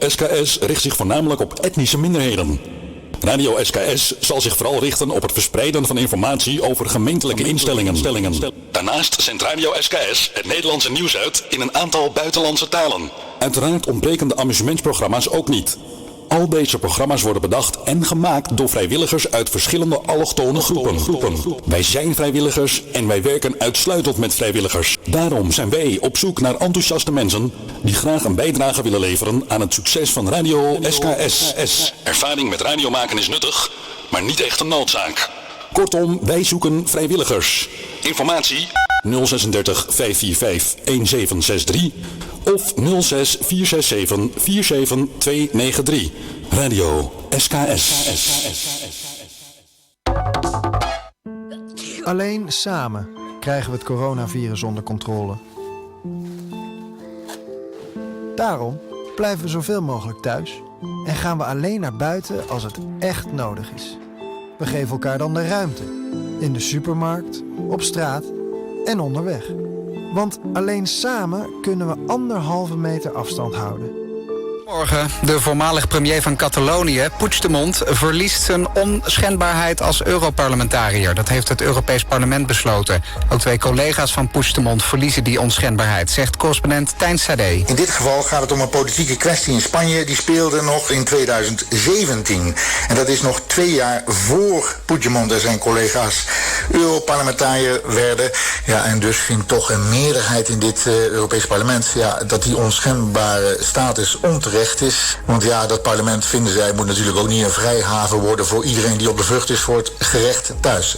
SKS richt zich voornamelijk op etnische minderheden. Radio SKS zal zich vooral richten op het verspreiden van informatie over gemeentelijke instellingen. Daarnaast zendt Radio SKS het Nederlandse nieuws uit in een aantal buitenlandse talen. Uiteraard ontbreken de amusementsprogramma's ook niet. Al deze programma's worden bedacht en gemaakt door vrijwilligers uit verschillende allochtone groepen. Wij zijn vrijwilligers en wij werken uitsluitend met vrijwilligers. Daarom zijn wij op zoek naar enthousiaste mensen die graag een bijdrage willen leveren aan het succes van Radio SKS. Ervaring met radio maken is nuttig, maar niet echt een noodzaak. Kortom, wij zoeken vrijwilligers. Informatie 036 545 1763 of 06 467 47293. Radio SKS. Alleen samen krijgen we het coronavirus onder controle. Daarom blijven we zoveel mogelijk thuis en gaan we alleen naar buiten als het echt nodig is. We geven elkaar dan de ruimte. In de supermarkt, op straat en onderweg. Want alleen samen kunnen we 1,5 meter afstand houden. Morgen, de voormalig premier van Catalonië, Puigdemont, verliest zijn onschendbaarheid als Europarlementariër. Dat heeft het Europees Parlement besloten. Ook 2 collega's van Puigdemont verliezen die onschendbaarheid, zegt correspondent Tijn Sade. In dit geval gaat het om een politieke kwestie in Spanje. Die speelde nog in 2017. En dat is nog 2 jaar voor Puigdemont en zijn collega's Europarlementariër werden. Ja, en dus vindt toch een meerderheid in dit Europees Parlement dat die onschendbare status onterecht is. Want ja, dat parlement, vinden zij, moet natuurlijk ook niet een vrijhaven worden voor iedereen die op de vlucht is voor het gerecht thuis.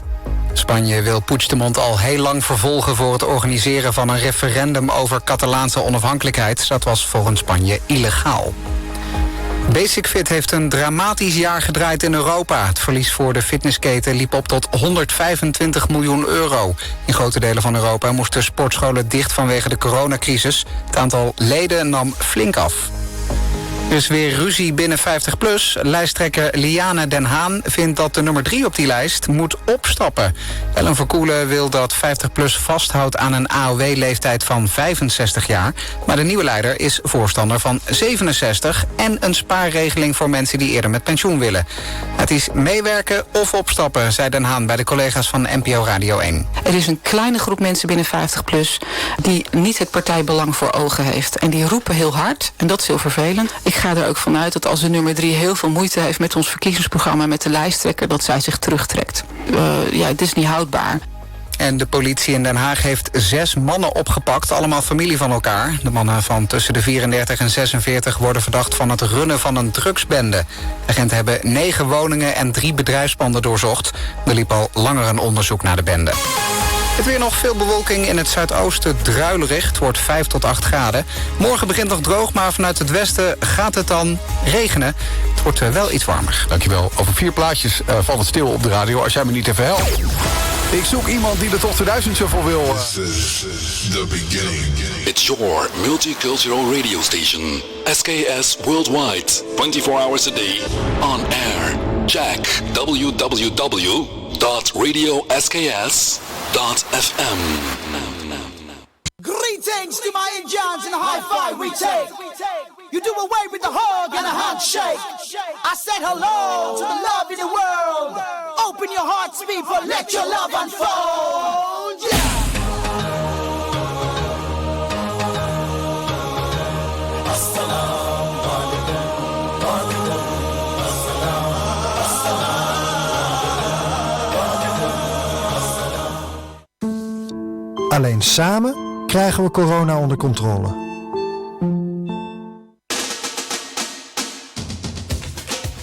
Spanje wil Puigdemont al heel lang vervolgen voor het organiseren van een referendum over Catalaanse onafhankelijkheid. Dat was volgens Spanje illegaal. Basic Fit heeft een dramatisch jaar gedraaid in Europa. Het verlies voor de fitnessketen liep op tot 125 miljoen euro. In grote delen van Europa moesten sportscholen dicht vanwege de coronacrisis. Het aantal leden nam flink af. Dus weer ruzie binnen 50PLUS. Lijsttrekker Liane Den Haan vindt dat de nummer 3 op die lijst moet opstappen. Ellen Verkoelen wil dat 50PLUS vasthoudt aan een AOW-leeftijd van 65 jaar. Maar de nieuwe leider is voorstander van 67... en een spaarregeling voor mensen die eerder met pensioen willen. Het is meewerken of opstappen, zei Den Haan bij de collega's van NPO Radio 1. Er is een kleine groep mensen binnen 50PLUS... die niet het partijbelang voor ogen heeft. En die roepen heel hard, en dat is heel vervelend. Ik ga er ook vanuit dat als de nummer 3 heel veel moeite heeft met ons verkiezingsprogramma, met de lijsttrekker, dat zij zich terugtrekt. Het is niet houdbaar. En de politie in Den Haag heeft 6 mannen opgepakt, allemaal familie van elkaar. De mannen van tussen de 34 en 46 worden verdacht van het runnen van een drugsbende. Agenten hebben 9 woningen en 3 bedrijfspanden doorzocht. Er liep al langer een onderzoek naar de bende. Het weer nog veel bewolking in het zuidoosten druilerig. Het wordt 5 tot 8 graden. Morgen begint nog droog, maar vanuit het westen gaat het dan regenen. Het wordt wel iets warmer. Dankjewel. Over 4 plaatjes valt het stil op de radio als jij me niet even helpt. Ik zoek iemand die de top 2000 shuffle wil. This is the beginning. It's your multicultural radio station. SKS Worldwide. 24 hours a day. On air. Check www.radiosks.fm. Greetings to my Indians and a high five we take. You do away with the hug and a handshake. I said hello to the love in the world. Open your hearts, people, let your love unfold. Yeah. Alleen samen krijgen we corona onder controle.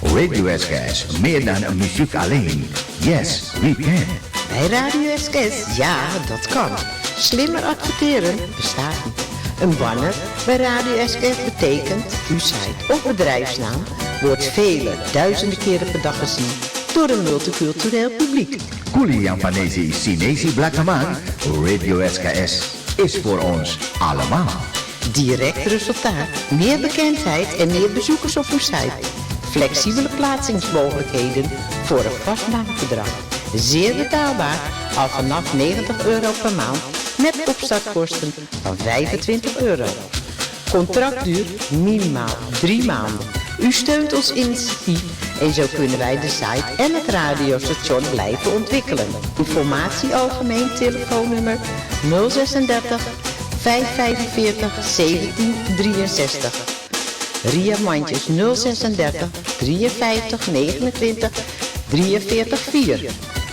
Radio SKS, meer dan een muziek alleen. Yes, we can. Bij Radio SKS, ja, dat kan. Slimmer adverteren bestaat niet. Een banner bij Radio SKS betekent, uw site of bedrijfsnaam wordt vele duizenden keren per dag gezien door een multicultureel publiek. Kuli Japanese Chinese Blakaman, Radio SKS is voor ons allemaal. Direct resultaat, meer bekendheid en meer bezoekers op uw site. Flexibele plaatsingsmogelijkheden voor een vast maandbedrag. Zeer betaalbaar, al vanaf €90 per maand met opstartkosten van €25. Contractduur minimaal 3 maanden. U steunt ons initiatief en zo kunnen wij de site en het radiostation blijven ontwikkelen. Informatie algemeen telefoonnummer 036 545 1763. Ria Mandjes 036 53 29 43 4.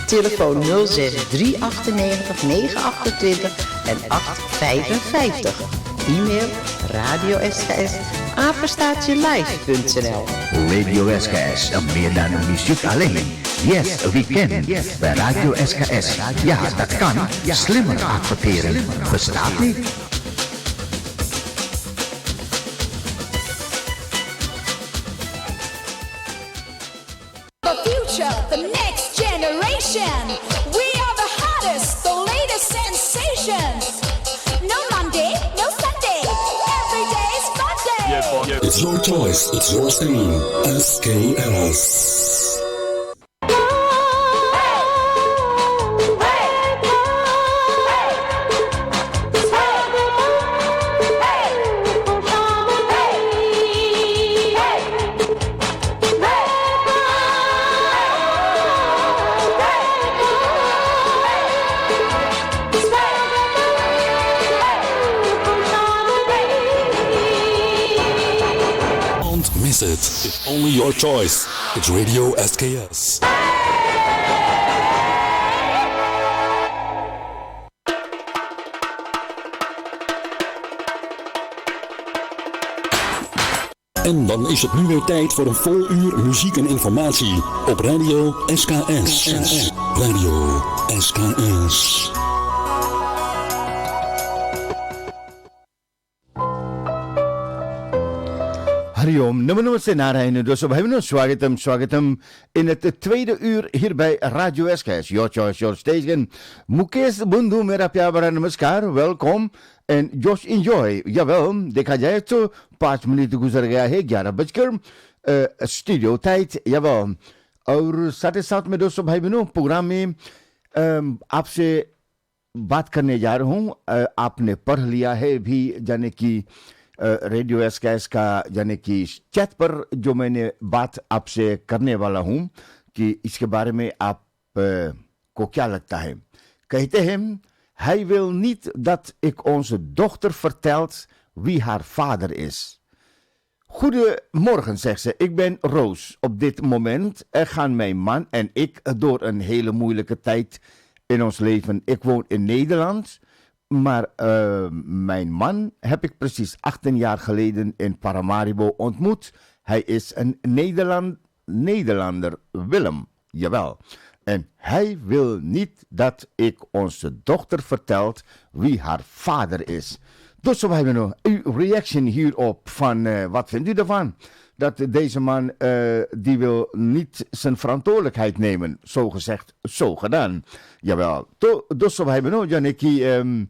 Telefoon 06 398 928 en 855. E-mail radio-sks@live.nl. Radio SKS, meer dan muziek alleen. Yes, we can. Bij Radio SKS. Ja, dat kan. Slimmer adverteren. Bestaat niet. The future, the next generation. We are the hottest, the latest sensations. No Monday, no Sunday. Every day's fun day. It's your choice, it's your stream. SKS. It's only your choice. It's Radio SKS. En dan is het nu weer tijd voor een vol uur muziek en informatie op Radio SKS. Radio SKS. Hariom, namaste Narayana. Dus we hebben Swagatam in het tweede uur hier bij Radio SKS. Your choice, your station. Mukesh Bundu, mera pyara namaskar, welkom. En Josh Enjoy, jawel, देखा जाए तो 5 minute गुजर गया है 11 studio tight, जवाब और साथ ही साथ में दोस्तों भाई बहनों प्रोग्राम में आपसे बात करने जा रहा हूँ। आपने पढ़ लिया है भी जाने की रेडियो एसकेएस का यानी कि चैट पर जो मैंने बात आपसे करने वाला हूं कि इसके बारे में आप को क्या लगता है। कहते हैं, hij wil niet dat ik onze dochter vertelt wie haar vader is. Goedemorgen, zegt ze. Ik ben Roos. Op dit moment gaan mijn man en ik door een hele moeilijke tijd in ons leven. Ik woon in Nederland. Maar mijn man heb ik precies 18 jaar geleden in Paramaribo ontmoet. Hij is een Nederlander, Willem. Jawel. En hij wil niet dat ik onze dochter vertelt wie haar vader is. Dus we hebben nog uw reaction hierop van wat vindt u ervan? Dat deze man die wil niet zijn verantwoordelijkheid nemen. Zo gezegd, zo gedaan. Jawel. Dus we hebben nog यानी कि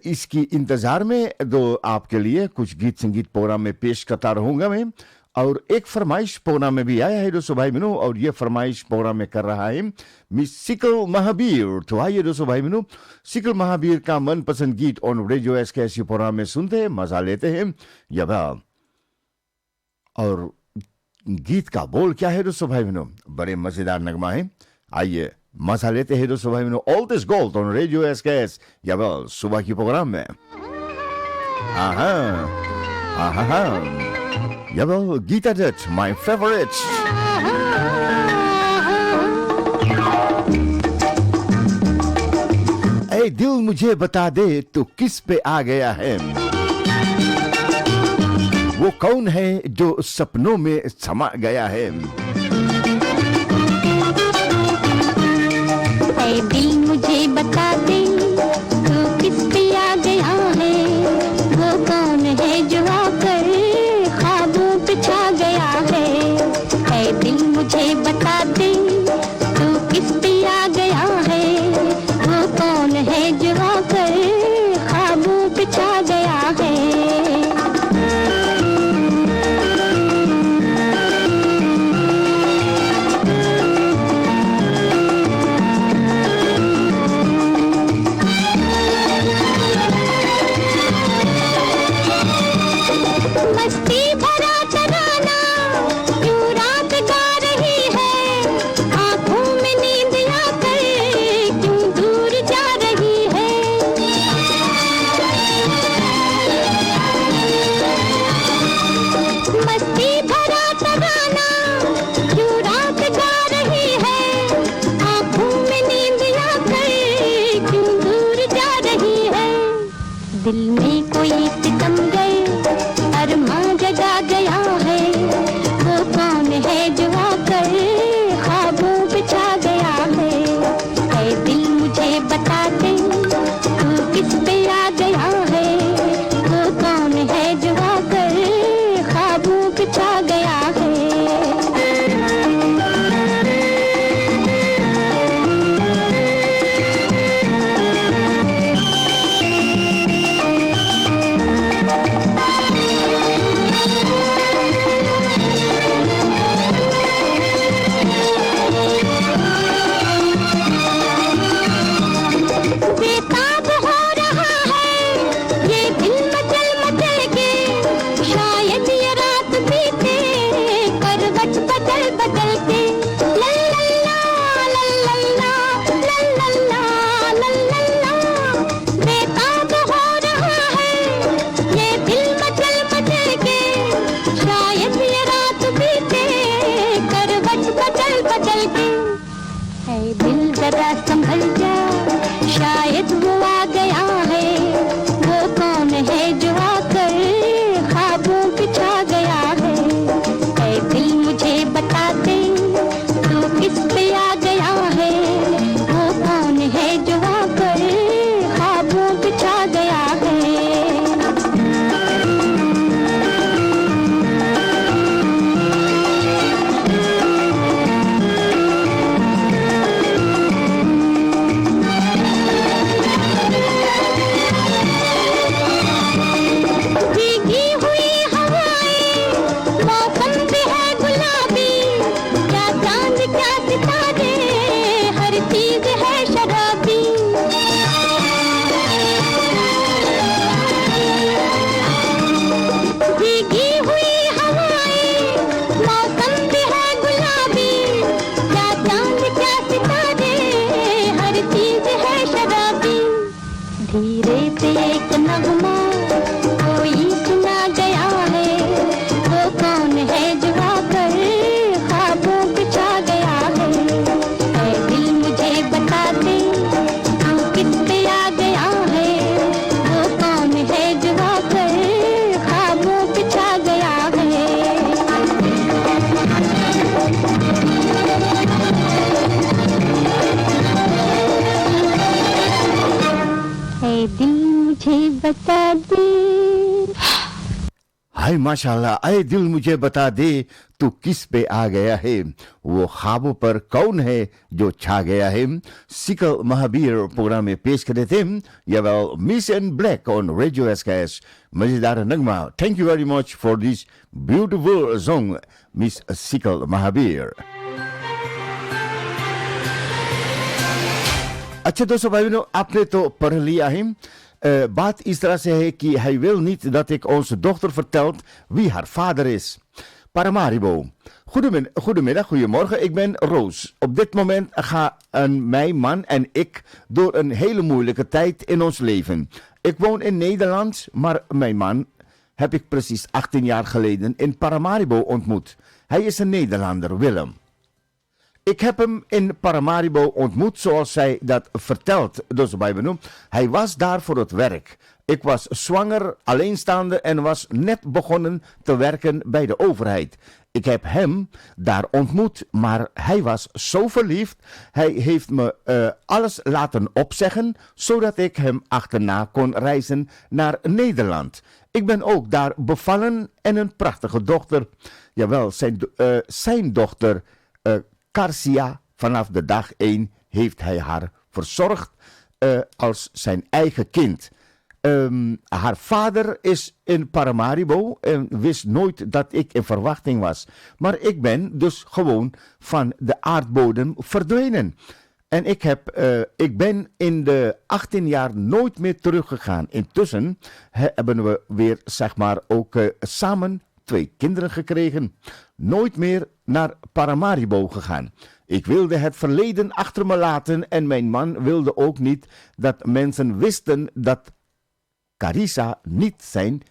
इसकी इंतजार में दो आपके लिए कुछ गीत संगीत प्रोग्राम में पेश करता रहूंगा मैं। और एक फरमाइश प्रोग्राम में भी आया है दोस्तों भाई बहनों, और ये फरमाइश प्रोग्राम में कर रहा है मिस सिकल महावीर। तो आइए दोस्तों भाई बहनों, सिकल महावीर का मनपसंद गीत ऑन रेडियो एसकेएस प्रोग्राम में सुनते हैं, मजा लेते हैं। यह और गीत का बोल क्या है दोस्तों भाई बहनों, बड़े मजेदार नगमा है। आइए मजा लेते हैं दोस्तों भाई बहनों। All this gold on radio SKS, यह सुबह की प्रोग्राम में। Jawel, Gita Dutch, my favorite. ऐ दिल मुझे बता दे तू किस पे आ गया है, वो कौन है जो सपनों में समा गया है। ऐ दिल मुझे बता दे तू किस पे आ गया है, वो कौन है जो आकर छा गया है। ऐ दिल मुझे बता दे तू किस पे आ गया है, वो कौन है जो आकर ख्वाबों पे छा गया है। मस्ती भरा तराना क्यों रात गा रही है, आंखों में नींद आकर क्यों दूर जा रही है। दिल में कोई सितम गए अरमां जगा गया है, वो कौन है जो आकर ख्वाबों पे छा गया है। ऐ दिल मुझे बता दे तू किस पे आ गया है, वो कौन है जो आकर ख्वाबों पे छा गया है। बेताब हो रहा है ये दिल मचल मचल के, शायद ये रात बीते करवट बदल बदल के। लल्ला लल्ला लल्ला लल्ला, बेताब हो रहा है ये दिल मचल मचल के, शायद ये रात बीते करवट बदल बदल के। ऐ दिल जरा संभल जा शायद वो आ गया है, वो कौन है जो आकर ख्वाबों पे छा गया है। ऐ दिल मुझे बता दे तू किस पे आ गया है, वो कौन है जो आकर ख्वाबों पे छा गया है। भीगी हुई हवाएं मौसम भी है गुलाबी, क्या चांद क्या सितारे हर चीज है शराबी। भीगी हुई हवाएं मौसम भी है गुलाबी, क्या चांद क्या सितारे हर चीज है शराबी। धीरे से एक नगमा कोई सुना गया है, वो कौन है जो आकर ख्वाबों पे छा गया है। ऐ दिल मुझे बता दे तू किस पे आ गया है, वो कौन है जो आकर ख्वाबों पे छा गया है। ऐ दिल मुझे बता दे। हाय माशाल्लाह, आए दिल मुझे बता दे तू किस पे आ गया है, वो ख्वाबों पर कौन है जो छा गया है। सिकल महाबीर प्रोग्राम में पेश करे थे Jawel, Miss in Black on Radio SKS. मजेदार नगमा। Thank you very much for this beautiful song miss Sikal Mahabir. अच्छा दोस्तों भाई बहनों, आपने तो पढ़ लिया है. Baat is तरह से है कि hij wil niet dat ik onze dochter vertelt wie haar vader is. Paramaribo. Goedemiddag, goedemorgen, ik ben Roos. Op dit moment gaan mijn man en ik door een hele moeilijke tijd in ons leven. Ik woon in Nederland, maar mijn man heb ik precies 18 jaar geleden in Paramaribo ontmoet. Hij is een Nederlander, Willem. Ik heb hem in Paramaribo ontmoet zoals zij dat vertelt, dus bij benoemd. Hij was daar voor het werk. Ik was zwanger, alleenstaande en was net begonnen te werken bij de overheid. Ik heb hem daar ontmoet, maar hij was zo verliefd. Hij heeft me alles laten opzeggen, zodat ik hem achterna kon reizen naar Nederland. Ik ben ook daar bevallen en een prachtige dochter. Jawel, zijn dochter Karsia, vanaf de dag 1 heeft hij haar verzorgd als zijn eigen kind. Haar vader is in Paramaribo en wist nooit dat ik in verwachting was. Maar ik ben dus gewoon van de aardbodem verdwenen. En ik ben in de 18 jaar nooit meer teruggegaan. Intussen hebben we weer, zeg maar, ook samen 2 kinderen gekregen. Nooit meer naar Paramaribo gegaan. Ik wilde het verleden achter me laten en mijn man wilde ook niet dat mensen wisten dat Carissa niet zijn,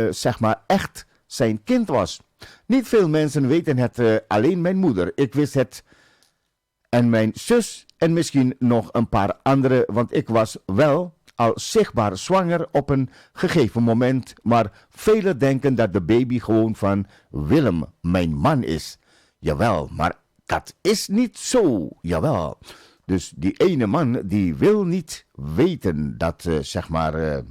zeg maar, echt zijn kind was. Niet veel mensen weten het, alleen mijn moeder. Ik wist het. En mijn zus en misschien nog een paar anderen, want ik was wel al zichtbaar zwanger op een gegeven moment. Maar velen denken dat de baby gewoon van Willem, mijn man, is. Jawel, maar dat is niet zo. Jawel. Dus die ene man die wil niet weten dat, zeg maar...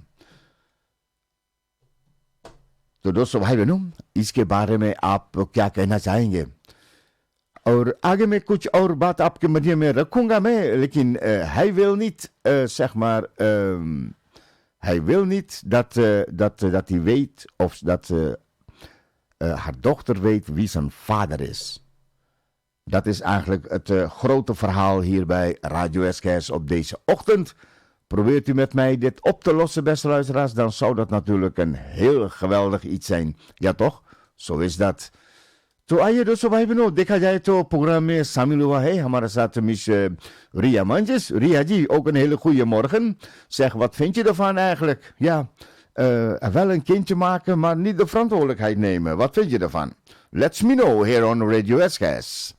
तो दोस्तों भाई बहनों इसके बारे में आप क्या कहना चाहेंगे और आगे में कुछ और बात आपके मध्य में रखूंगा मैं लेकिन hij wil niet zeg maar hij wil niet dat hij weet of dat haar dochter weet wie zijn vader is. Dat is eigenlijk het grote verhaal hier bij Radio SKS op deze ochtend. Probeert u met mij dit op te lossen, beste luisteraars, dan zou dat natuurlijk een heel geweldig iets zijn. Ja toch? Zo is dat. तो आइए दोस्तों भाई बहनों देखा जाए तो programme में शामिल हुआ है हमारे साथ miss Ria Manjes. Ria ji, ook een hele goede morgen. Zeg, wat vind je ervan eigenlijk? Ja, wel een kindje maken, maar niet de verantwoordelijkheid nemen. Wat vind je ervan? Let me know here on Radio SKS.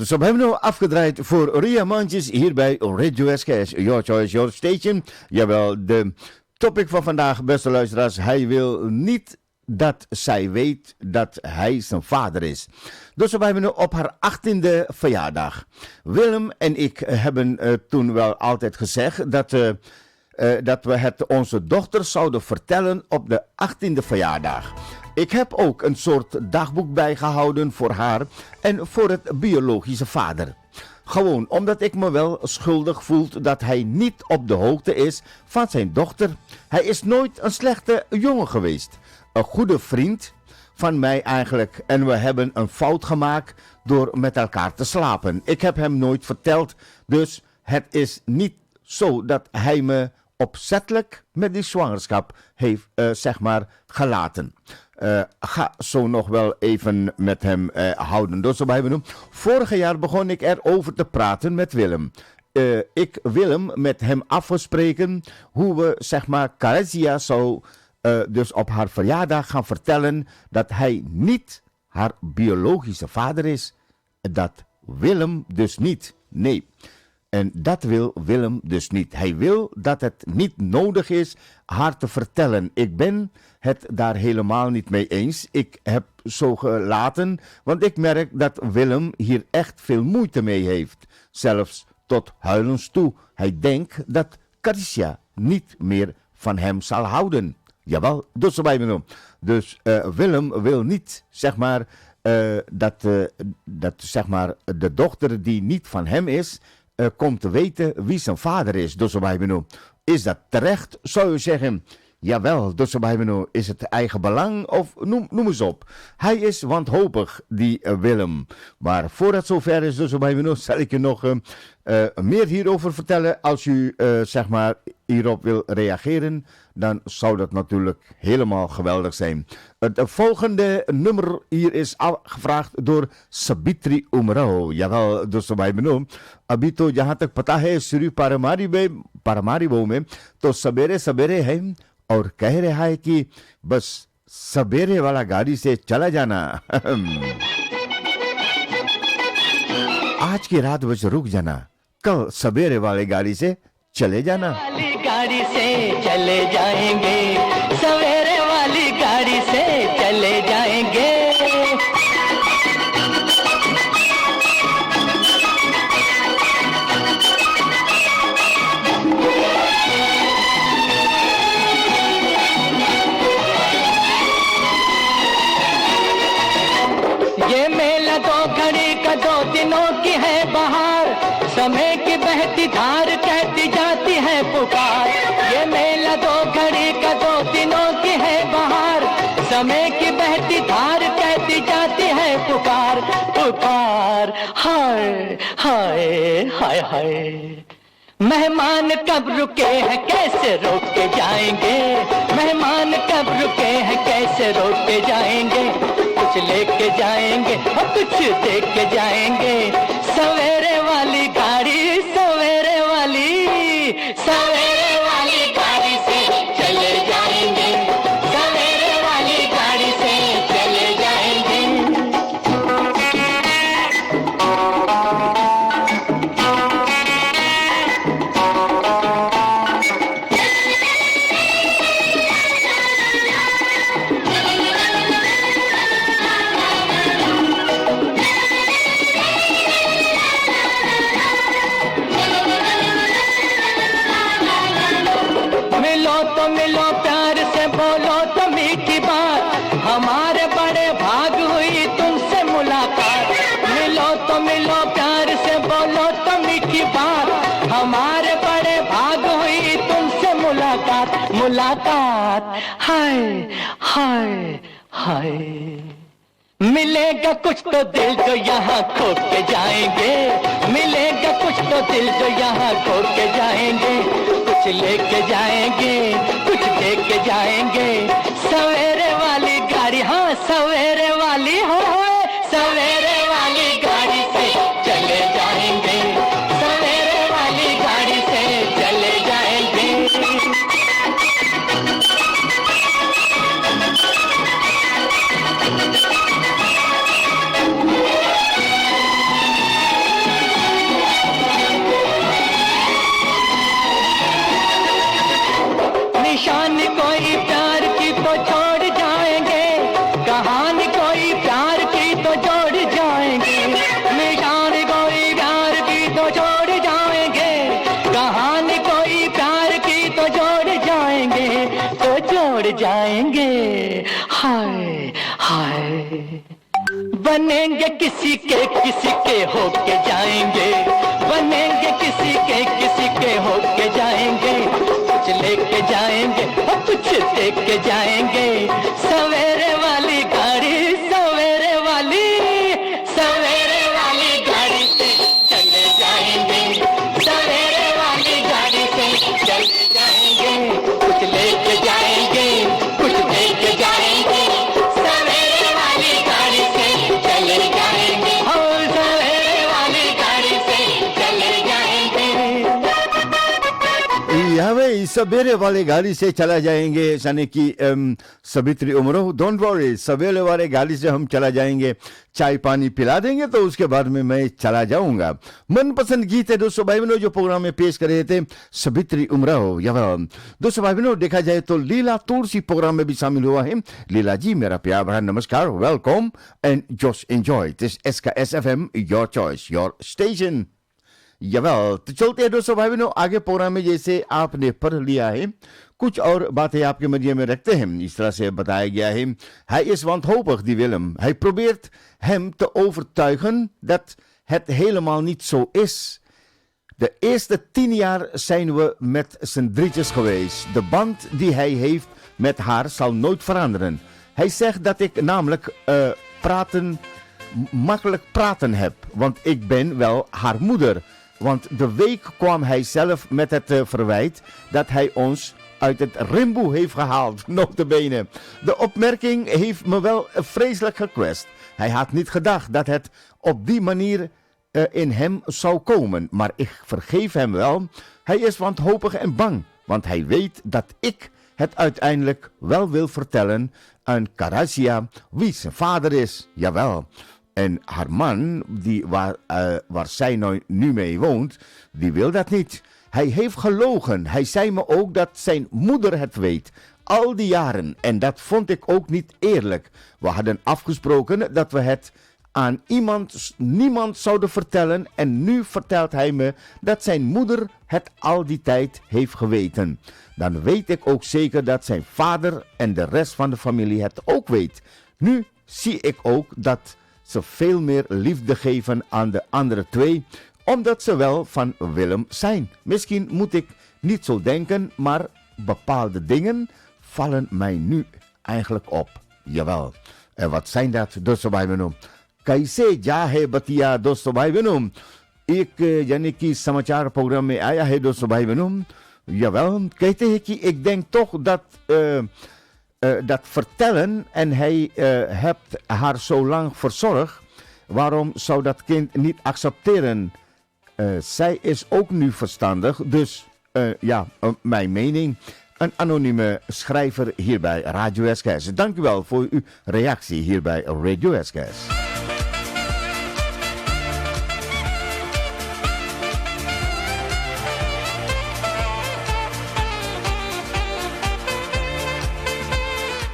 dus we hebben nu afgedraaid voor Ria Mandjes hier bij Radio SKS. Your Choice, Your Station. Jawel, de topic van vandaag, beste luisteraars. Hij wil niet dat zij weet dat hij zijn vader is. Dus we hebben nu op haar 18e verjaardag. Willem en ik hebben toen wel altijd gezegd dat we het onze dochter zouden vertellen op de 18e verjaardag. Ik heb ook een soort dagboek bijgehouden voor haar en voor het biologische vader. Gewoon omdat ik me wel schuldig voel dat hij niet op de hoogte is van zijn dochter. Hij is nooit een slechte jongen geweest. Een goede vriend van mij eigenlijk. En we hebben een fout gemaakt door met elkaar te slapen. Ik heb hem nooit verteld, dus het is niet zo dat hij me opzettelijk met die zwangerschap heeft, gelaten. Ga zo nog wel even met hem houden. Dus vorig jaar begon ik erover te praten met Willem. Ik Willem met hem afgespreken hoe we Caresia zou dus op haar verjaardag gaan vertellen dat hij niet haar biologische vader is. Dat Willem dus niet. Nee. En dat wil Willem dus niet. Hij wil dat het niet nodig is haar te vertellen. Ik ben het daar helemaal niet mee eens. Ik heb zo gelaten, want ik merk dat Willem hier echt veel moeite mee heeft. Zelfs tot huilens toe. Hij denkt dat Carissia niet meer van hem zal houden. Jawel, dus bij me. Dus Willem wil niet, dat de dochter die niet van hem is, komt te weten wie zijn vader is. Dus bij me. Is dat terecht, zou je zeggen? Jawel, dus bij me is het eigen belang of noem eens op. Hij is wanhopig, die Willem. Maar voordat het zover is, dus bij me zal ik je nog meer hierover vertellen. Als u hierop wil reageren, dan zou dat natuurlijk helemaal geweldig zijn. Het volgende nummer hier is gevraagd door Sabitri Umrao. Jawel, dus bij me. Abito jahan tak pata hai Sri Paramaribo mein to sabere sabere hai और कह रहा है कि बस सवेरे वाला गाड़ी से चला जाना आज की रात बस रुक जाना कल सवेरे वाली गाड़ी से चले जाना वाली गाड़ी से चले जाएंगे सवेरे वाली गाड़ी से चले जाएंगे ये मेला दो घड़ी का 2 दिनों की है बहार समय की बहती धार कहती जाती है पुकार ये मेला 2 घड़ी का 2 दिनों की है बहार समय की बहती धार कहती जाती है पुकार पुकार हाय हाय हाय हाय मेहमान कब रुके हैं कैसे रोक के जाएंगे मेहमान कब रुके हैं कैसे रोक के जाएंगे कुछ लेके जाएंगे और कुछ देख के जाएंगे सवेरे वाली गाड़ी सवेरे वाली गाड़ी से चले जाएंगे सवेरे वाली गाड़ी से चले जाएंगे मिलो प्यार से बोलो तो मीठी बात हमारे बड़े भाग हुई तुमसे मुलाकात मिलो प्यार से बोलो तो मीठी बात हमारे बड़े भाग हुई तुमसे मुलाकात मुलाकात हाय हाय हाय मिलेगा कुछ तो दिल जो यहाँ खो के जाएंगे मिलेगा कुछ तो दिल जो यहाँ खो के जाएंगे कुछ लेके जाएंगे कुछ देख के जाएंगे सवेरे वाली गाड़ी हाँ सवेरे वाली हो सवेरे वाली गाड़ी से चले जाएंगे सवेरे वाली गाड़ी से चले जाएंगे छोड़ जाएंगे, हाय हाय। बनेंगे किसी के होके जाएंगे, बनेंगे किसी के होके जाएंगे। कुछ लेके जाएंगे और कुछ देख के जाएंगे। सवेरे वाली गाड़ी, सवेरे वाली गाड़ी से चले जाएंगे, सवेरे वाली गाड़ी से चले जाएंगे। कुछ लेके जाएंगे, कुछ देख के जाएंगे। सवेरे वाली गाड़ी से चले जाएंगे, और सवेरे वाली गाड़ी से चले जाएंगे। यहाँ भाई सवेरे वाली गाड़ी से चला जाएंगे, यानी कि सवित्री उमरो, डोंट वरी, सवेरे वाले गाड़ी से हम चला जाएंगे। चाय पानी पिला देंगे तो उसके बाद में मैं चला जाऊंगा। मनपसंद गीत है दोस्तों भाई बहनों जो प्रोग्राम में पेश कर रहे थे सवित्री उमराव। दोस्तों भाई बहनों देखा जाए तो लीला तुलसी प्रोग्राम में भी शामिल हुआ है। लीला जी मेरा प्यार भरा नमस्कार, welcome and just enjoy this SKS FM, your choice your station. तो चलते हैं दोस्तों भाई बहनों आगे प्रोग्राम में। जैसे आपने पढ़ लिया है कुछ और बातें आपके मध्य में रखते हैं। इस तरह से बताया गया है, hij is wanhopig die Willem. Hij probeert hem te overtuigen dat het helemaal niet zo is. De eerste 10 jaar zijn we met z'n drietjes geweest. De band die hij heeft met haar zal nooit veranderen. Hij zegt dat ik namelijk makkelijk praten heb, want ik ben wel haar moeder. Want de week kwam hij zelf met het verwijt dat hij ons uit het rimboe heeft gehaald, notabene. De opmerking heeft me wel vreselijk gekwetst. Hij had niet gedacht dat het op die manier in hem zou komen. Maar ik vergeef hem wel. Hij is wanhopig en bang, want hij weet dat ik het uiteindelijk wel wil vertellen aan Karasia wie zijn vader is. Jawel. En haar man, waar zij nu mee woont, die wil dat niet. Hij heeft gelogen. Hij zei me ook dat zijn moeder het weet. Al die jaren. En dat vond ik ook niet eerlijk. We hadden afgesproken dat we het aan niemand zouden vertellen. En nu vertelt hij me dat zijn moeder het al die tijd heeft geweten. Dan weet ik ook zeker dat zijn vader en de rest van de familie het ook weet. Nu zie ik ook dat ze veel meer liefde geven aan de andere twee, omdat ze wel van Willem zijn. Misschien moet ik niet zo denken, maar bepaalde dingen vallen mij nu eigenlijk op. Jawel. En wat zijn dat, दोस्तों भाई बहनों? कैसे जा है बतिया दोस्तों भाई बहनों? एक यानी कि समाचार प्रोग्राम में आया है दोस्तों भाई बहनों. Jawel, कहते हैं कि ik denk toch dat vertellen en hij hebt haar zo lang verzorgd. Waarom zou dat kind niet accepteren? Zij is ook nu verstandig, dus mijn mening. Een anonieme schrijver hier bij Radio SKS. Dank u wel voor uw reactie hier bij Radio SKS.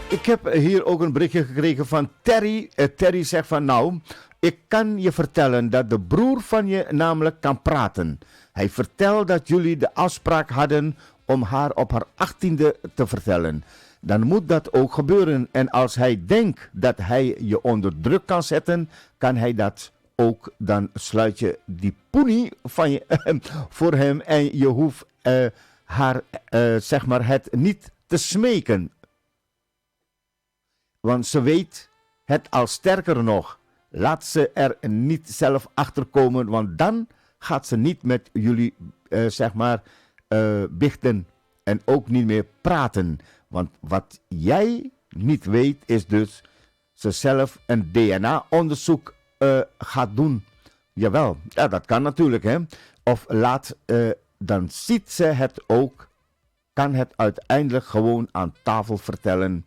Ik heb hier ook een berichtje gekregen van Terry. Terry zegt van nou, ik kan je vertellen dat de broer van je namelijk kan praten. Hij vertelt dat jullie de afspraak hadden om haar op haar 18e te vertellen. Dan moet dat ook gebeuren. En als hij denkt dat hij je onder druk kan zetten, kan hij dat ook. Dan sluit je die poenie van je voor hem en je hoeft haar zeg maar het niet te smeken. Want ze weet het al sterker nog. Laat ze er niet zelf achter komen, want dan gaat ze niet met jullie biechten en ook niet meer praten. Want wat jij niet weet is dus ze zelf een DNA-onderzoek gaat doen. Jawel, ja, dat kan natuurlijk, hè. Of dan ziet ze het ook, kan het uiteindelijk gewoon aan tafel vertellen.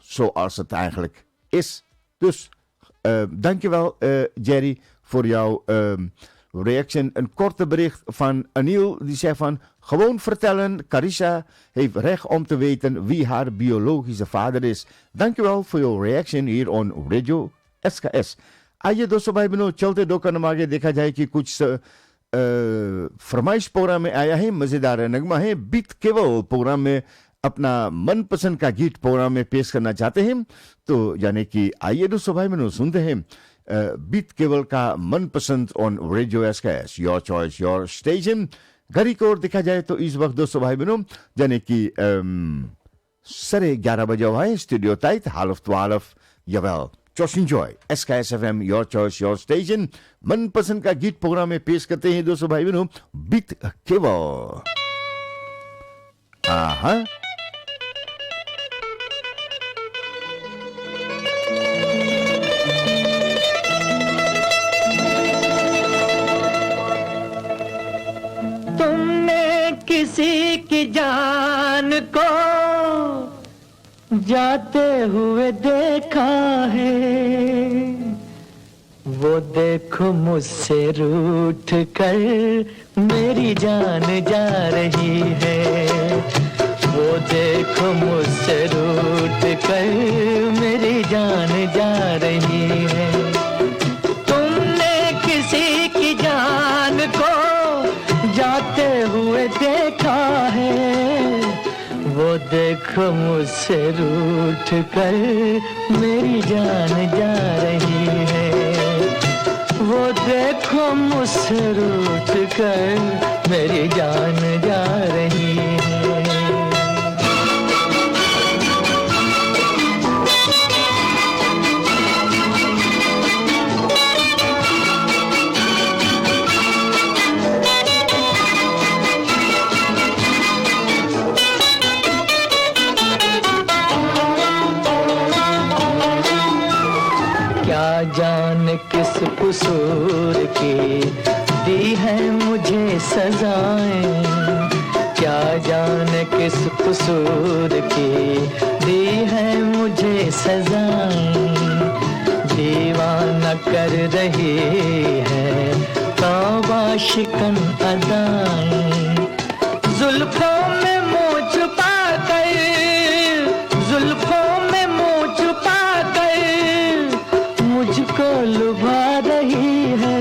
Zoals het eigenlijk is. Dus, dankjewel Jerry voor jouw reaction. Een korte bericht van Anil, die zegt van, gewoon vertellen, Carissa heeft recht om te weten wie haar biologische vader is. Dankjewel voor jouw reaction hier on Radio SKS. आइए दोस्तों भाई बहनों चलते दो कदम आगे देखा जाए कि कुछ फरमाइश प्रोग्राम में आया है, मजेदार नगमा है बीत केवल प्रोग्राम में अपना मनपसंद का गीत प्रोग्राम में पेश करना चाहते हैं तो यानी कि आइए दोस्तों भाई बहनों सुनते हैं बीट केवल का मनपसंद on radio SKS, your choice your station. घड़ी को ओर देखा जाए तो इस वक्त दोस्तों भाई बहनों यानी कि 11:30 बजे हुआ है studio tight 11:30। Jawel, just enjoy SKS FM, your choice your station। मनपसंद का गीत प्रोग्राम में पेश करते हैं दोस्तों भाई बहनों बीट केवल। आहा किसी की जान को जाते हुए देखा है, वो देखो मुझसे रूठ कर मेरी जान जा रही है, वो देखो मुझसे रूठ कर मेरी जान जा रही है। तुमने किसी की जान को जाते हुए देखा है, वो देखो मुझसे रूठ कर मेरी जान जा रही है, वो देखो मुझसे रूठ कर मेरी जान जा रही है। जाने किस कसूर की दी है मुझे सजाएं, क्या जाने किस कसूर की दी है मुझे सजाएं, दीवाना कर रही है तौबा शिकन अदाएं, जुल्फों में मुँह छुपा कर, जुल्फों में मुँह छुपा कर मुझको लुभा रही है,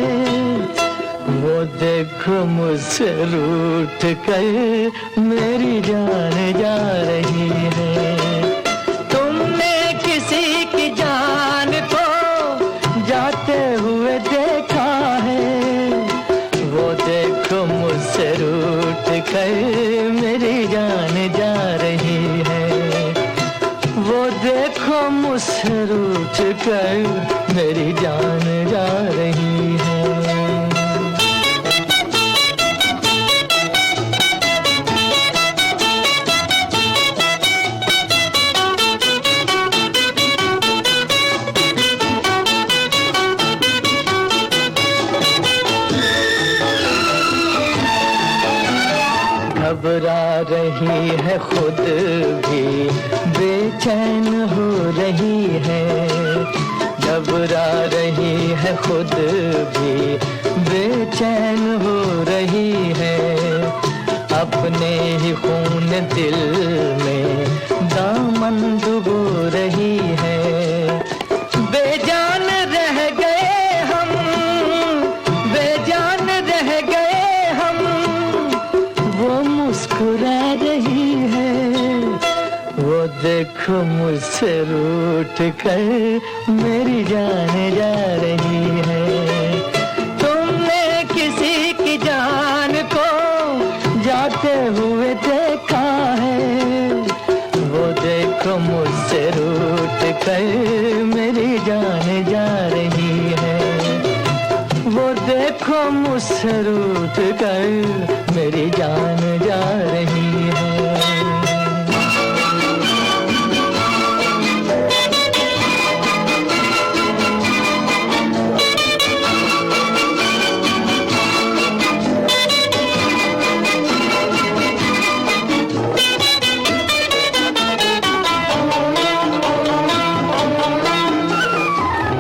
वो देखो मुझसे रूठ कर मेरी जान जा रही है। तुमने किसी की जान को जाते हुए देखा है, वो देखो मुझसे रूठ कर मेरी जान जा रही है, वो देखो मुझसे रूठ कर मेरी जान जा रही है। घबरा रही है खुद भी बेचैन हो रही है, घबरा रही है खुद भी बेचैन हो रही है, अपने ही खून दिल में दामन डुबो रही है, बेजान रह गए हम, बेजान रह गए हम, वो मुस्कुरा रही है, वो देखो मुझसे रूठ कर मेरी जान जा रही है। तुमने किसी की जान को जाते हुए देखा है, वो देखो मुझसे रूठ कर मेरी जान जा रही है, वो देखो मुझसे रूठ कर मेरी जान जा रही है।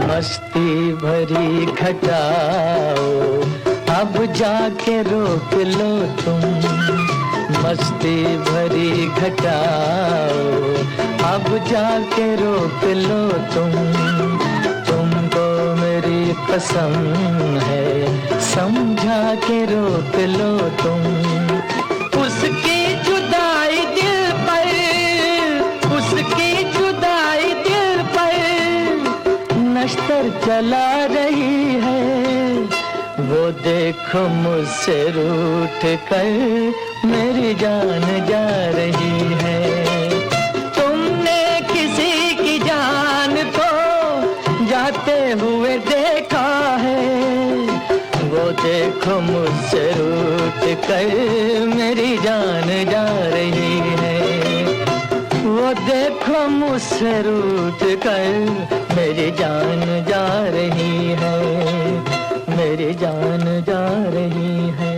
मस्ती भरी घटाओ अब जाके रोक लो तुम, मस्ती भरी घटाओ अब जाके रोक लो तुम, तुमको मेरी कसम है समझा के रोक लो तुम, उसकी जुदाई दिल पर जला रही है, वो देखो मुझसे रूठ कर मेरी जान जा रही है। तुमने किसी की जान को जाते हुए देखा है, वो देखो मुझसे रूठ कर मेरी जान जा रही है। वो देखो मुझसे रूठ कर मेरी जान जा रही है, मेरी जान जा रही है,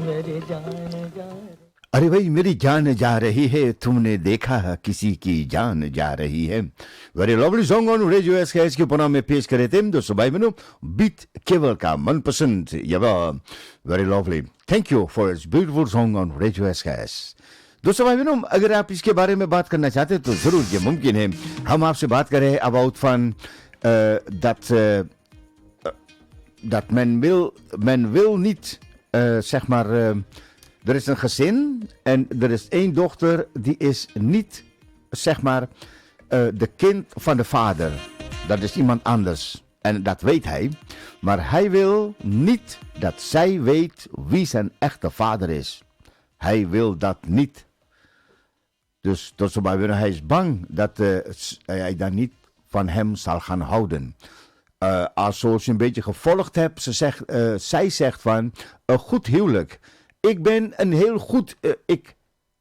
मेरी जान जा रही है। अरे भाई मेरी जान जा रही है, तुमने देखा किसी की जान जा रही है। Very lovely song on radio SKS के प्रोग्राम में पेश करे थे दोस्तों भाई बहनों, बीट केवल का मनपसंद यवा। Very lovely, thank you for this beautiful song on radio SKS. दोस्तों भाई बहनों, अगर आप इसके बारे में बात करना चाहते हैं तो जरूर ये मुमकिन है। हम आपसे बात करें about fun dat men wil niet, zeg maar, er is een gezin en er is één dochter die is niet, zeg maar, de kind van de vader. Dat is iemand anders en dat weet hij. Maar hij wil niet dat zij weet wie zijn echte vader is. Hij wil dat niet. Dus tot zover hij is bang dat hij dan niet van hem zal gaan houden. Als zoals je een beetje gevolgd hebt, zij zegt van een goed huwelijk. Ik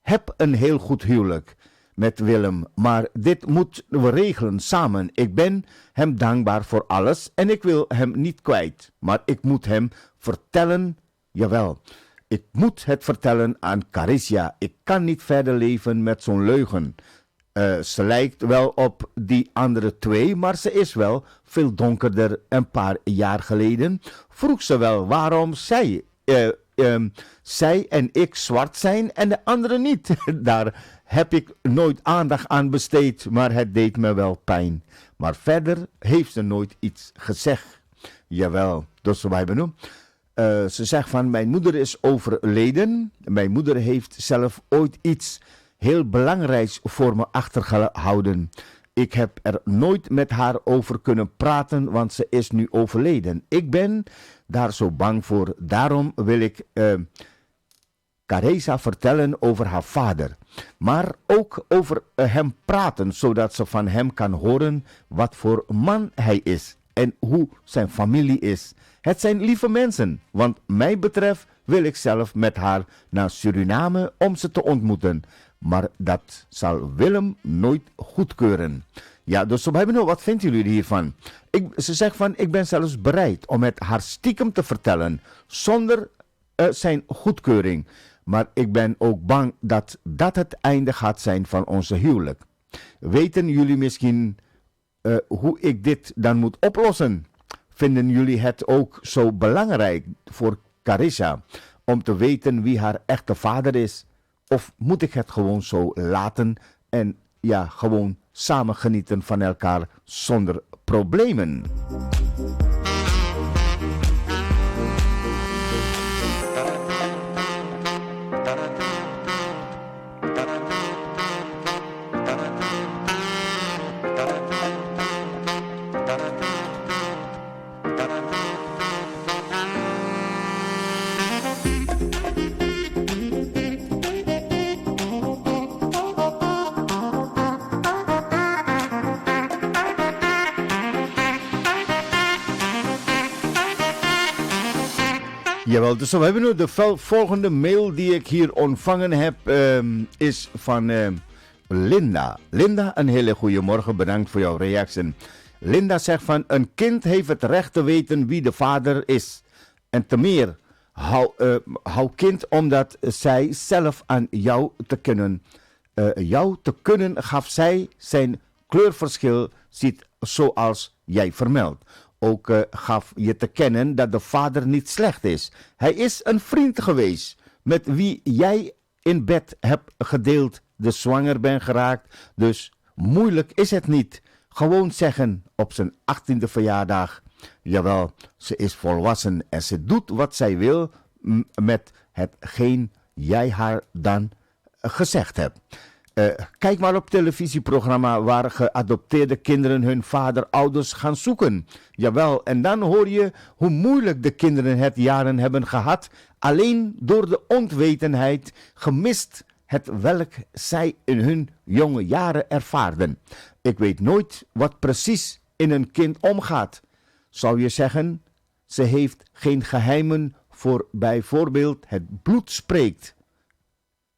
heb een heel goed huwelijk met Willem, maar dit moeten we regelen samen. Ik ben hem dankbaar voor alles en ik wil hem niet kwijt. Maar ik moet hem vertellen, jawel, ik moet het vertellen aan Carissa. Ik kan niet verder leven met zo'n leugen. Ze lijkt wel op die andere twee, maar ze is wel veel donkerder. Een paar jaar geleden vroeg ze wel waarom zij en ik zwart zijn en de andere niet. Daar heb ik nooit aandacht aan besteed, maar het deed me wel pijn. Maar verder heeft ze nooit iets gezegd. Jawel, dat is wat wij benoemen. Ze zegt van mijn moeder is overleden. Mijn moeder heeft zelf ooit iets heel belangrijks voor me achtergehouden. Ik heb er nooit met haar over kunnen praten, want ze is nu overleden. Ik ben daar zo bang voor. Daarom wil ik Carissa vertellen over haar vader. Maar ook over hem praten, zodat ze van hem kan horen wat voor man hij is en hoe zijn familie is. Het zijn lieve mensen, want mij betreft wil ik zelf met haar naar Suriname om ze te ontmoeten. Maar dat zal Willem nooit goedkeuren. Ja, dus wat vinden jullie hiervan? Ze zegt van, ik ben zelfs bereid om het haar stiekem te vertellen, zonder zijn goedkeuring. Maar ik ben ook bang dat dat het einde gaat zijn van onze huwelijk. Weten jullie misschien hoe ik dit dan moet oplossen? Vinden jullie het ook zo belangrijk voor Carissa om te weten wie haar echte vader is? Of moet ik het gewoon zo laten en ja, gewoon samen genieten van elkaar zonder problemen? Jawel, dus we hebben nu de volgende mail die ik hier ontvangen heb, is van Linda. Linda, een hele goede morgen, bedankt voor jouw reactie. Linda zegt van, een kind heeft het recht te weten wie de vader is. En te meer, hou kind omdat zij zelf aan jou te kunnen gaf zij zijn kleurverschil ziet zoals jij vermeldt. Ook gaf je te kennen dat de vader niet slecht is. Hij is een vriend geweest met wie jij in bed hebt gedeeld, dus zwanger bent geraakt. Dus moeilijk is het niet. Gewoon zeggen op zijn 18e verjaardag. Jawel, ze is volwassen en ze doet wat zij wil met hetgeen jij haar dan gezegd hebt. Kijk maar op televisieprogramma waar geadopteerde kinderen hun vader-ouders gaan zoeken. Jawel, en dan hoor je hoe moeilijk de kinderen het jaren hebben gehad, alleen door de onwetendheid, gemist het welk zij in hun jonge jaren ervaarden. Ik weet nooit wat precies in een kind omgaat. Zou je zeggen, ze heeft geen geheimen voor bijvoorbeeld het bloed spreekt.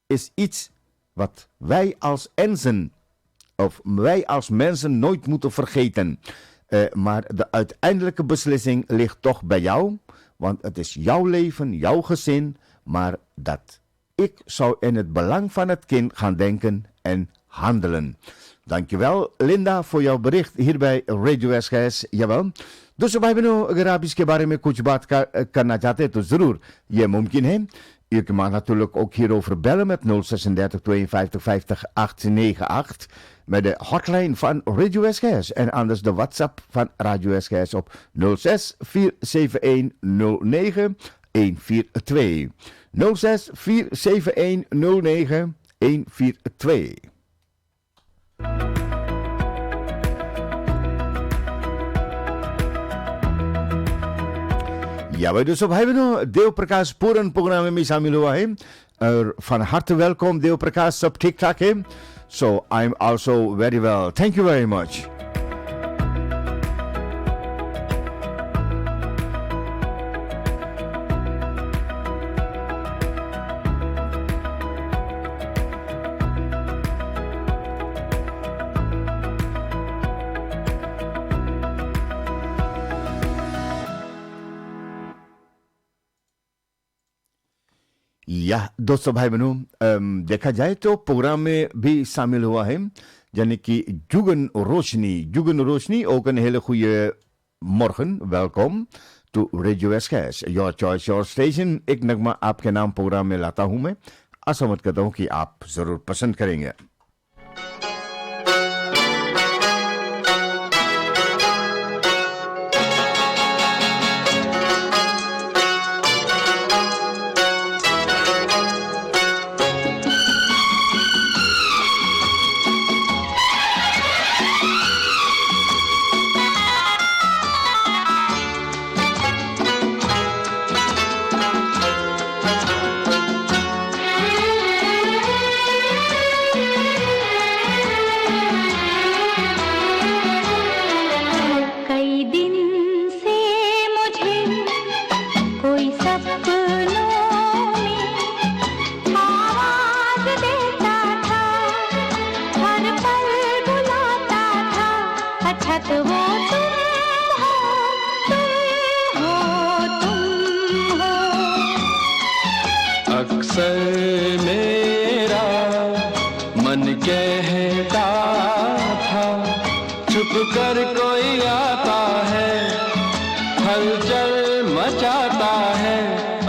Is iets wat wij als ensen of wij als mensen nooit moeten vergeten. Maar de uiteindelijke beslissing ligt toch bij jou, want het is jouw leven, jouw gezin, maar dat ik zou in het belang van het kind gaan denken en handelen. Dankjewel Linda voor jouw bericht hier bij Radio SKS. Jawel. दोस्तों भाई बहनों अगर आप इसके बारे में कुछ बात करना चाहते हैं तो जरूर ये मुमकिन है. U mag natuurlijk ook hierover bellen met 036 52 50 898 met de hotline van Radio SKS en anders de WhatsApp van Radio SKS op 06 471 09 142. 06 471 09 142. Ja, wij dus op hebben Deo Prakash Puran programma में शामिल हुआ है और van harte welkom Deo Prakash सब ठीक ठाक है. So I'm also very well. Thank you very much. या दोस्तों भाई बहनों देखा जाए तो प्रोग्राम में भी शामिल हुआ है यानी कि Jugen Roshni ook een hele goede morgen, welkom to Radio SKS, your choice, your station. एक नगमा आपके नाम प्रोग्राम में लाता हूं मैं, आशा मत करता हूं कि आप जरूर पसंद करेंगे.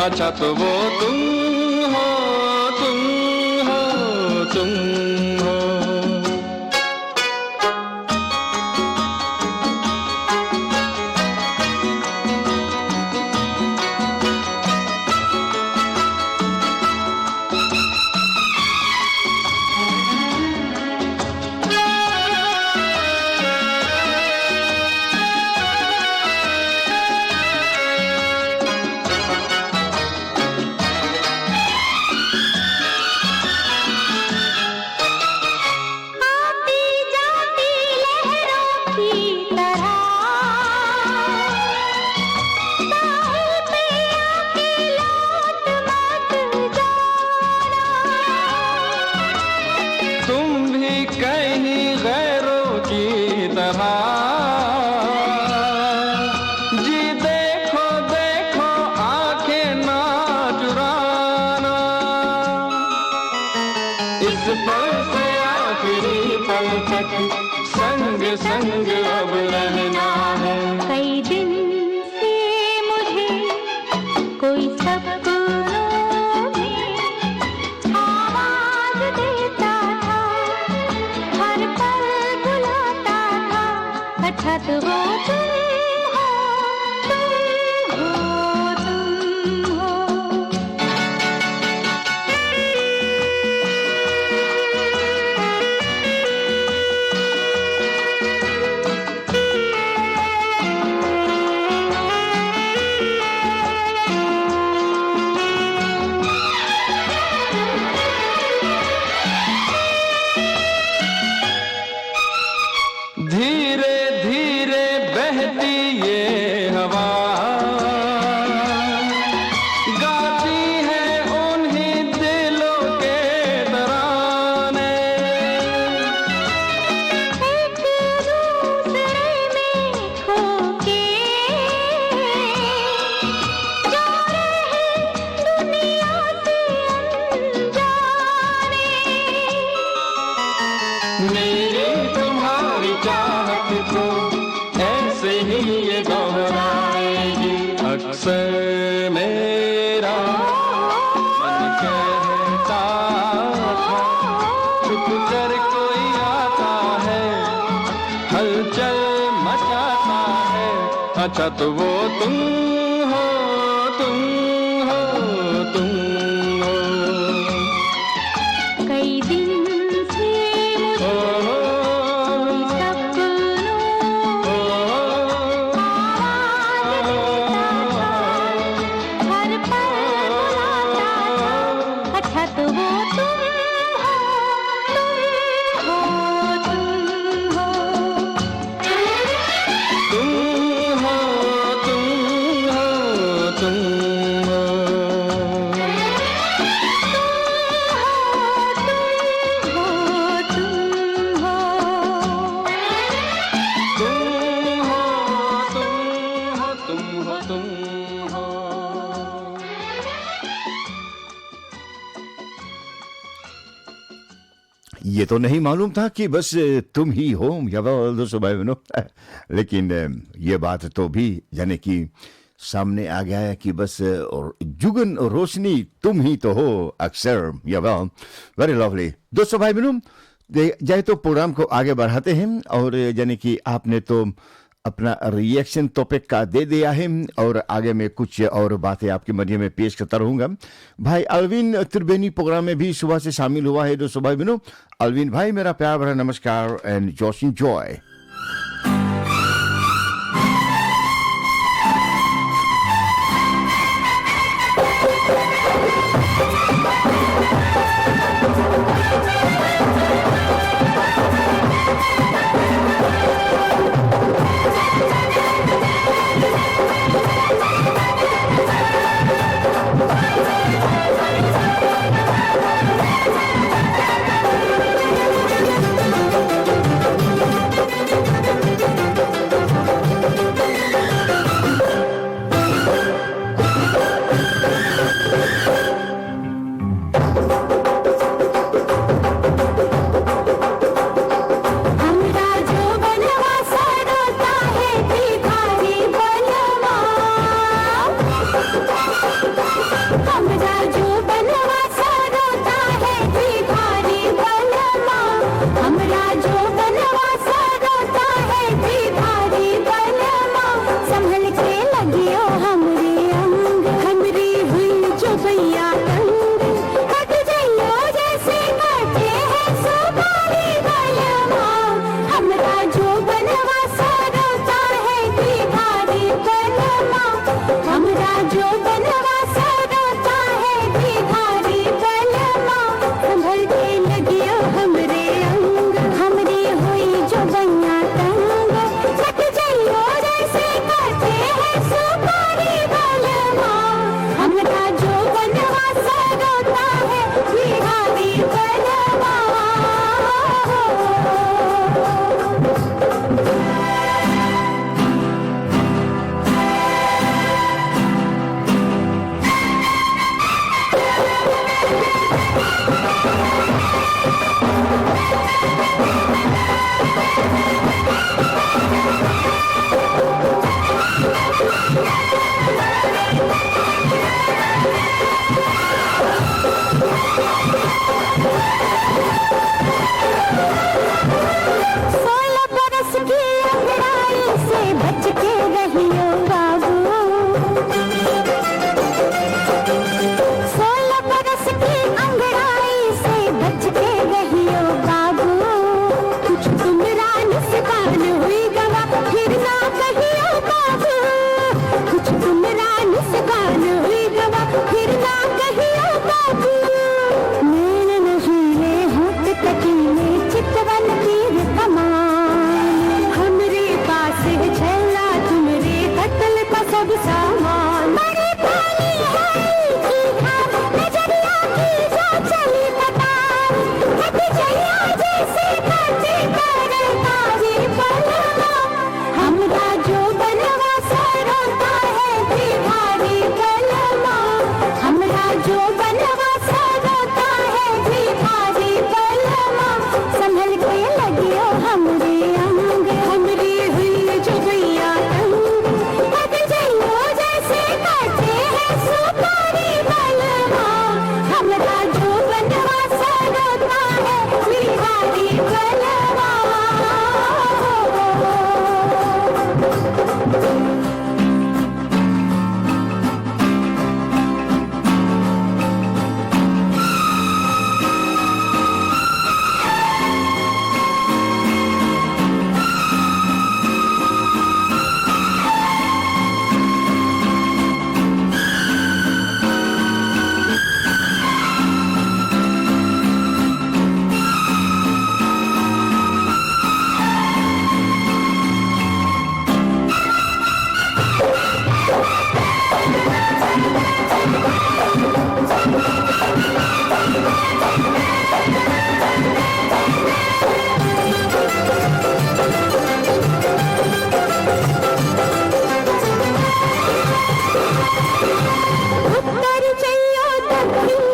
अच्छा तो वो तुम हो, तुम हो, तुम हो. गुजर कोई आता है, हलचल मचाता है, अच्छा तो वो तुम हो, तुम हो, तुम हो। कई दिन से मुझे कोई सपनों आवाज देता था, हर पल बुलाता था, अच्छा तो वो तुम हो, तुम हो, तुम हो। तुम हो, तुम हो, तुम हो। ये तो नहीं मालूम था कि बस तुम ही हो या दोस्तों भाई बहनों, लेकिन ये बात तो भी यानी कि सामने आ गया है कि बस जुगन रोशनी तुम ही तो हो अक्सर। या वेरी लवली दोस्तों भाई बहनों, जाए तो प्रोग्राम को आगे बढ़ाते हैं और यानी कि आपने तो अपना रिएक्शन टॉपिक का दे दिया है और आगे में कुछ और बातें आपके मध्य में पेश करता रहूंगा। भाई अल्विन त्रिवेणी प्रोग्राम में भी सुबह से शामिल हुआ है दोस्तों भाई बहनों। अल्विन भाई मेरा प्यार भरा नमस्कार एंड जॉश एंजॉय।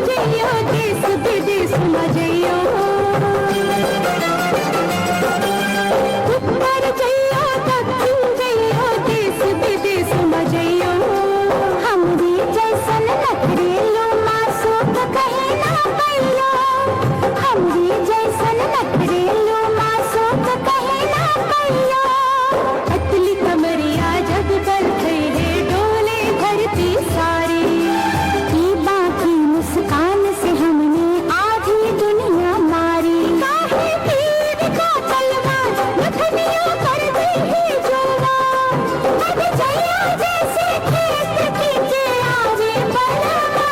जइयो देश विदेश में जइयो उत्तर जइयो दक्षिण जइयो देश विदेश में जइयो हमरी जैसन नखरेलो मासूम कहे ना पैलो हमरी जैसन नखरेलो मासूम कहे ना पैलो पतली कमरिया जब पर है डोले धरती सारी की बाकी मुस्कान से हमने आधी दुनिया मारी काहे तीर का तलवार नथनियों कर दी है जोवान अब जया जैसे खेत खींचे आवे बलवा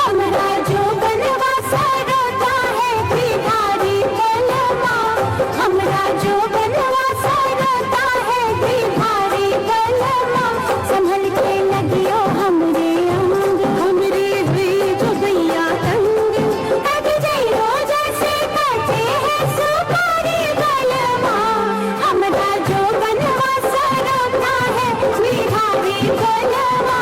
हमरा जो बनवा सरता है बिहारी बलवा हमरा जो बनवा सरता है बिहारी बलवा संभल के लगियो हमरे अंग हमरे हुई जो गैया तंग अब जइयो जैसे काटे है सुपारी बलवा हमरा जो बनवा सरता है बिहारी बलवा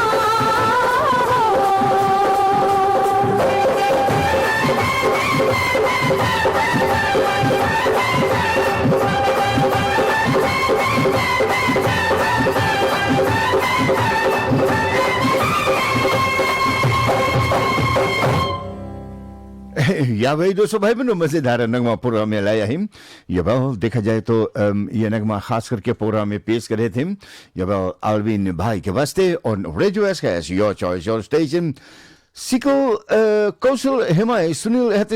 या भाई दोस्तों भाई बहनों मजेदार नगमा प्रोग्राम में लाया हिम ये बाल देखा जाए तो ये नगमा खास करके प्रोग्राम में पेश करे थे ये बाल आलविन भाई के वास्ते और radio SKS your choice your station Sikkel Kozel Hemai Sunil het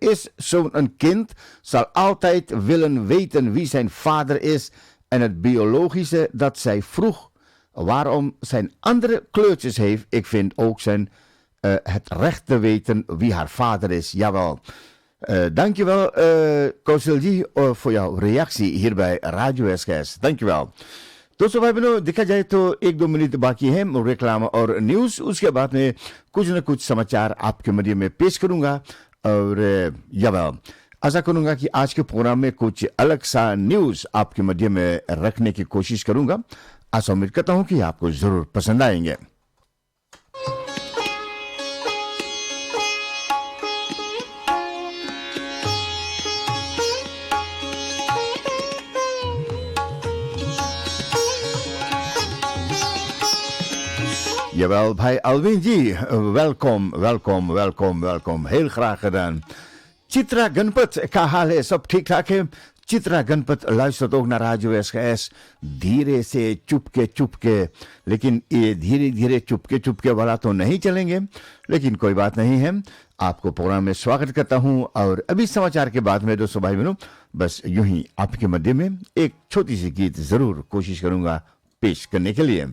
is zo'n kind zal altijd willen weten wie zijn vader is en het biologische dat zij vroeg waarom zijn andere kleurtjes heeft. Ik vind ook zijn het recht te weten wie haar vader is. Jawel. Dankjewel Kozelji voor jouw reactie hier bij Radio SKS. Dankjewel. दोस्तों भाई बहनों देखा जाए तो 1-2 minute बाकी है रेक्लाम और news उसके बाद में कुछ न कुछ समाचार आपके मध्य में पेश करूंगा और आशा करूंगा कि आज के प्रोग्राम में कुछ अलग सा न्यूज आपके मध्य में रखने की कोशिश करूंगा। आशा उम्मीद करता हूं कि आपको जरूर पसंद आएंगे। Jawel, bij Alwin G. Welkom, welkom, welkom, welkom. Heel graag gedaan. Chitra Gunput, का हाल है सब ठीक ठाक है। Chitra Ganpat luistert ook naar Radio SKS धीरे से चुपके लेकिन ये धीरे धीरे चुपके वाला तो नहीं चलेंगे, लेकिन कोई बात नहीं है। आपको प्रोग्राम में स्वागत करता हूं और अभी समाचार के बाद में दोस्तों भाई बहनों बस यूं ही आपके मध्य में एक छोटी सी गीत जरूर कोशिश करूंगा पेश करने के लिए।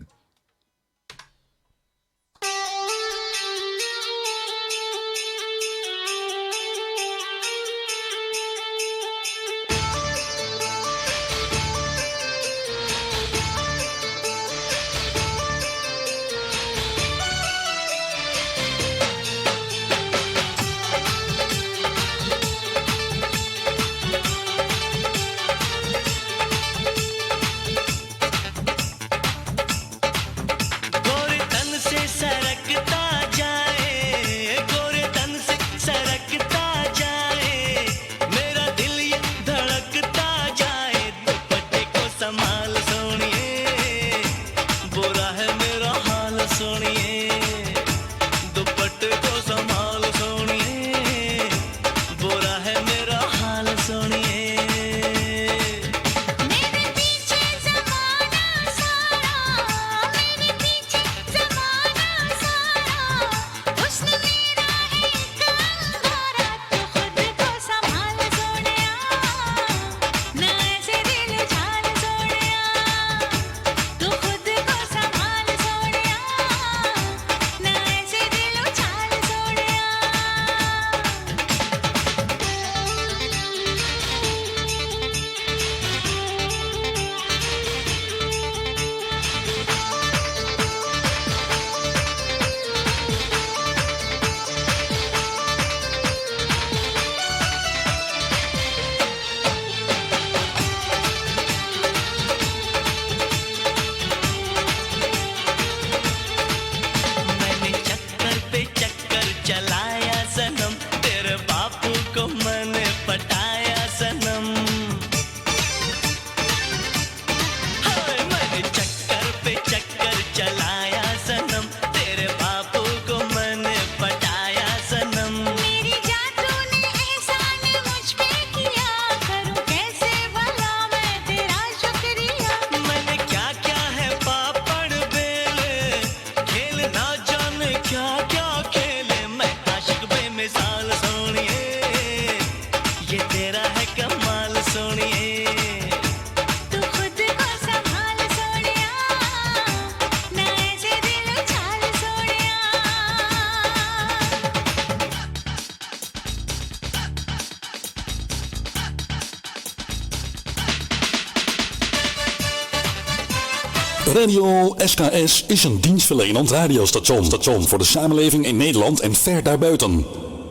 Radio SKS is een dienstverlenend radiostation voor de samenleving in Nederland en ver daarbuiten.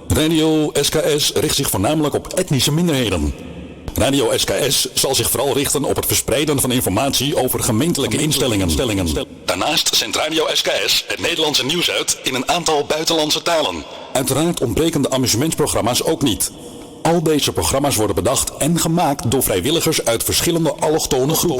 Radio SKS richt zich voornamelijk op etnische minderheden. Radio SKS zal zich vooral richten op het verspreiden van informatie over gemeentelijke instellingen. Daarnaast zendt Radio SKS het Nederlandse nieuws uit in een aantal buitenlandse talen. Uiteraard ontbreken de amusementsprogramma's ook niet. Al deze programma's worden bedacht en gemaakt door vrijwilligers uit verschillende allochtone groepen.